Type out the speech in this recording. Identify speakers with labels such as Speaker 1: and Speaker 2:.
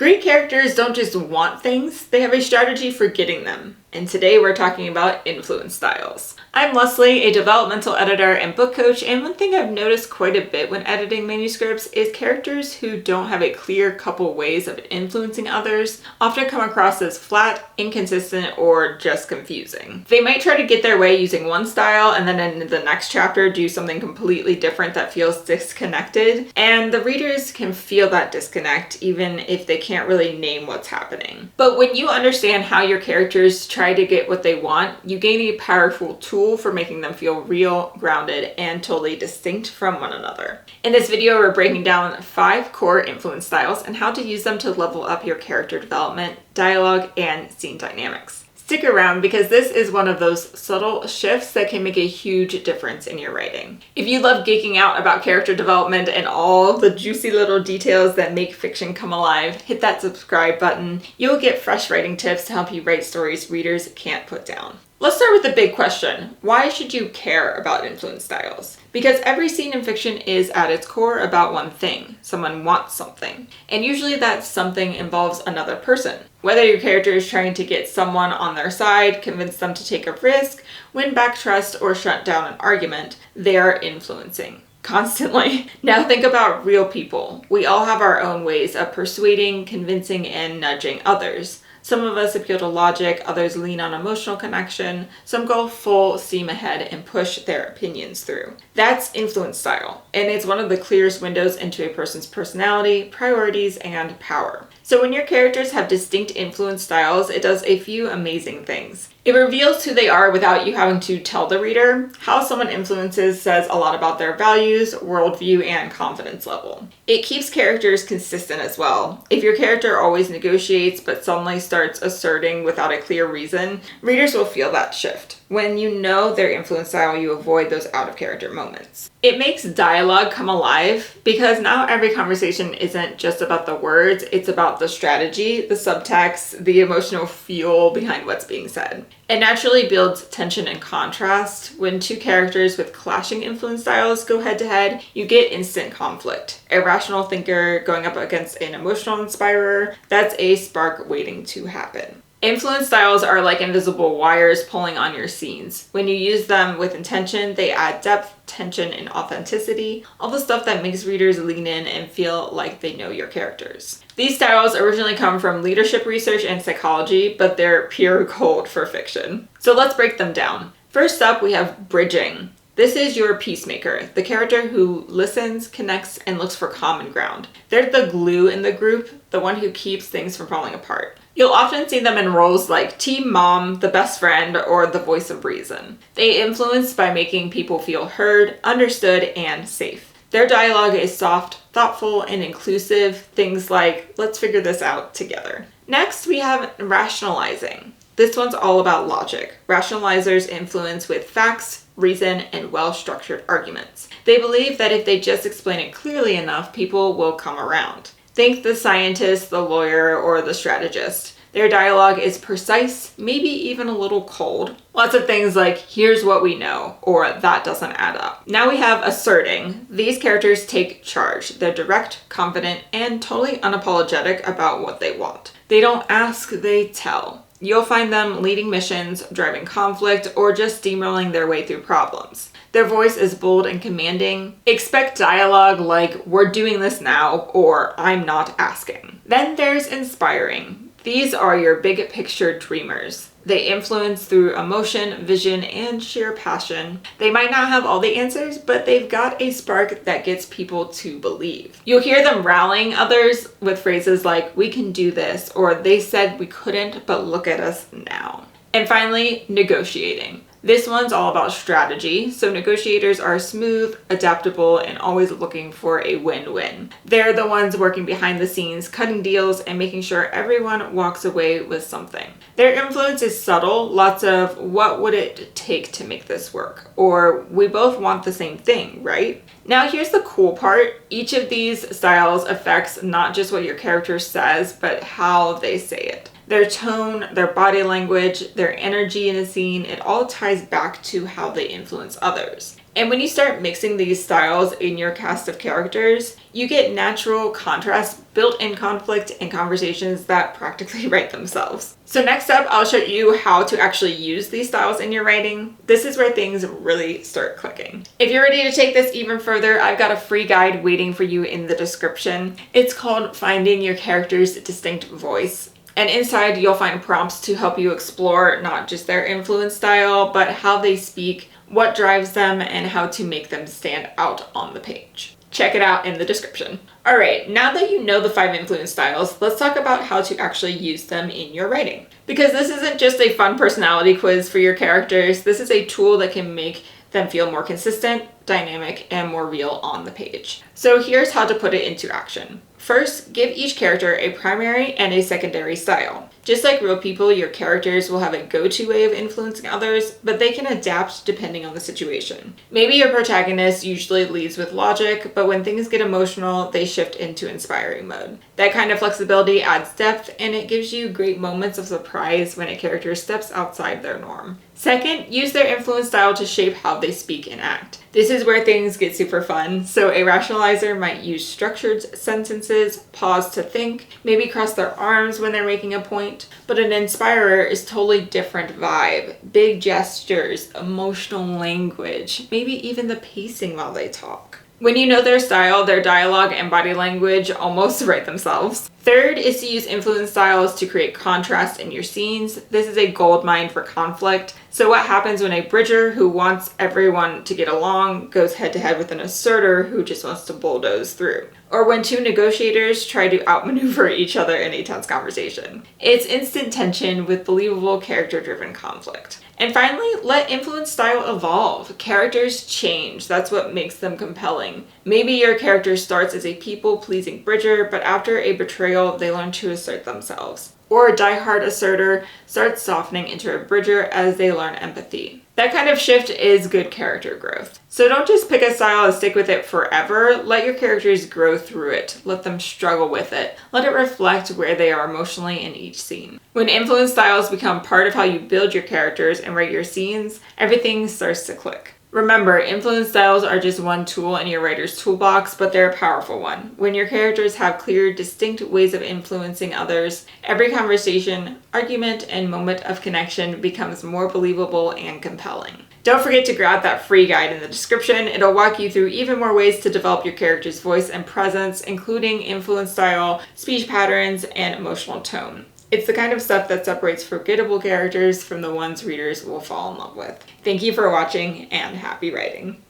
Speaker 1: Great characters don't just want things, they have a strategy for getting them. And today we're talking about influence styles. I'm Leslie, a developmental editor and book coach, and one thing I've noticed quite a bit when editing manuscripts is characters who don't have a clear couple ways of influencing others often come across as flat, inconsistent, or just confusing. They might try to get their way using one style and then in the next chapter do something completely different that feels disconnected, and the readers can feel that disconnect even if they can't really name what's happening. But when you understand how your characters try to get what they want, you gain a powerful tool for making them feel real, grounded, and totally distinct from one another. In this video, we're breaking down 5 core influence styles and how to use them to level up your character development, dialogue, and scene dynamics. Stick around because this is one of those subtle shifts that can make a huge difference in your writing. If you love geeking out about character development and all the juicy little details that make fiction come alive, hit that subscribe button. You'll get fresh writing tips to help you write stories readers can't put down. Let's start with the big question. Why should you care about influence styles? Because every scene in fiction is at its core about one thing. Someone wants something. And usually that something involves another person. Whether your character is trying to get someone on their side, convince them to take a risk, win back trust, or shut down an argument, they are influencing. Constantly. Now think about real people. We all have our own ways of persuading, convincing, and nudging others. Some of us appeal to logic, others lean on emotional connection, some go full steam ahead and push their opinions through. That's influence style, and it's one of the clearest windows into a person's personality, priorities, and power. So when your characters have distinct influence styles, it does a few amazing things. It reveals who they are without you having to tell the reader. How someone influences says a lot about their values, worldview, and confidence level. It keeps characters consistent as well. If your character always negotiates but suddenly starts asserting without a clear reason, readers will feel that shift. When you know their influence style, you avoid those out-of-character moments. It makes dialogue come alive because now every conversation isn't just about the words, it's about the strategy, the subtext, the emotional fuel behind what's being said. It naturally builds tension and contrast. When two characters with clashing influence styles go head-to-head, you get instant conflict. A rational thinker going up against an emotional inspirer, that's a spark waiting to happen. Influence styles are like invisible wires pulling on your scenes. When you use them with intention, they add depth, tension, and authenticity, all the stuff that makes readers lean in and feel like they know your characters. These styles originally come from leadership research and psychology, but they're pure gold for fiction. So let's break them down. First up, we have bridging. This is your peacemaker, the character who listens, connects, and looks for common ground. They're the glue in the group, the one who keeps things from falling apart. You'll often see them in roles like team mom, the best friend, or the voice of reason. They influence by making people feel heard, understood, and safe. Their dialogue is soft, thoughtful, and inclusive. Things like, let's figure this out together. Next, we have rationalizing. This one's all about logic. Rationalizers influence with facts, reason, and well-structured arguments. They believe that if they just explain it clearly enough, people will come around. Think the scientist, the lawyer, or the strategist. Their dialogue is precise, maybe even a little cold. Lots of things like, here's what we know, or that doesn't add up. Now we have asserting. These characters take charge. They're direct, confident, and totally unapologetic about what they want. They don't ask, they tell. You'll find them leading missions, driving conflict, or just steamrolling their way through problems. Their voice is bold and commanding. Expect dialogue like, we're doing this now, or I'm not asking. Then there's inspiring. These are your big picture dreamers. They influence through emotion, vision, and sheer passion. They might not have all the answers, but they've got a spark that gets people to believe. You'll hear them rallying others with phrases like, we can do this, or they said we couldn't, but look at us now. And finally, negotiating. This one's all about strategy, so negotiators are smooth, adaptable, and always looking for a win-win. They're the ones working behind the scenes, cutting deals, and making sure everyone walks away with something. Their influence is subtle, lots of, what would it take to make this work? Or, we both want the same thing, right? Now here's the cool part. Each of these styles affects not just what your character says, but how they say it. Their tone, their body language, their energy in a scene, it all ties back to how they influence others. And when you start mixing these styles in your cast of characters, you get natural contrast, built-in conflict, and conversations that practically write themselves. So next up, I'll show you how to actually use these styles in your writing. This is where things really start clicking. If you're ready to take this even further, I've got a free guide waiting for you in the description. It's called Finding Your Character's Distinct Voice. And inside, you'll find prompts to help you explore not just their influence style, but how they speak, what drives them, and how to make them stand out on the page. Check it out in the description. All right, now that you know the 5 influence styles, let's talk about how to actually use them in your writing. Because this isn't just a fun personality quiz for your characters, this is a tool that can make them feel more consistent, dynamic, and more real on the page. So here's how to put it into action. First, give each character a primary and a secondary style. Just like real people, your characters will have a go-to way of influencing others, but they can adapt depending on the situation. Maybe your protagonist usually leads with logic, but when things get emotional, they shift into inspiring mode. That kind of flexibility adds depth, and it gives you great moments of surprise when a character steps outside their norm. Second, use their influence style to shape how they speak and act. This is where things get super fun. So a rationalizer might use structured sentences, pause to think, maybe cross their arms when they're making a point. But an inspirer is totally different vibe. Big gestures, emotional language, maybe even the pacing while they talk. When you know their style, their dialogue and body language almost write themselves. Third is to use influence styles to create contrast in your scenes. This is a goldmine for conflict. So what happens when a bridger who wants everyone to get along goes head to head with an asserter who just wants to bulldoze through? Or when 2 negotiators try to outmaneuver each other in a tense conversation. It's instant tension with believable character-driven conflict. And finally, let influence style evolve. Characters change. That's what makes them compelling. Maybe your character starts as a people-pleasing bridger, but after a betrayal, they learn to assert themselves. Or a diehard asserter starts softening into a bridger as they learn empathy. That kind of shift is good character growth. So don't just pick a style and stick with it forever. Let your characters grow through it. Let them struggle with it. Let it reflect where they are emotionally in each scene. When influence styles become part of how you build your characters and write your scenes, everything starts to click. Remember, influence styles are just one tool in your writer's toolbox, but they're a powerful one. When your characters have clear, distinct ways of influencing others, every conversation, argument, and moment of connection becomes more believable and compelling. Don't forget to grab that free guide in the description. It'll walk you through even more ways to develop your character's voice and presence, including influence style, speech patterns, and emotional tone. It's the kind of stuff that separates forgettable characters from the ones readers will fall in love with. Thank you for watching, and happy writing.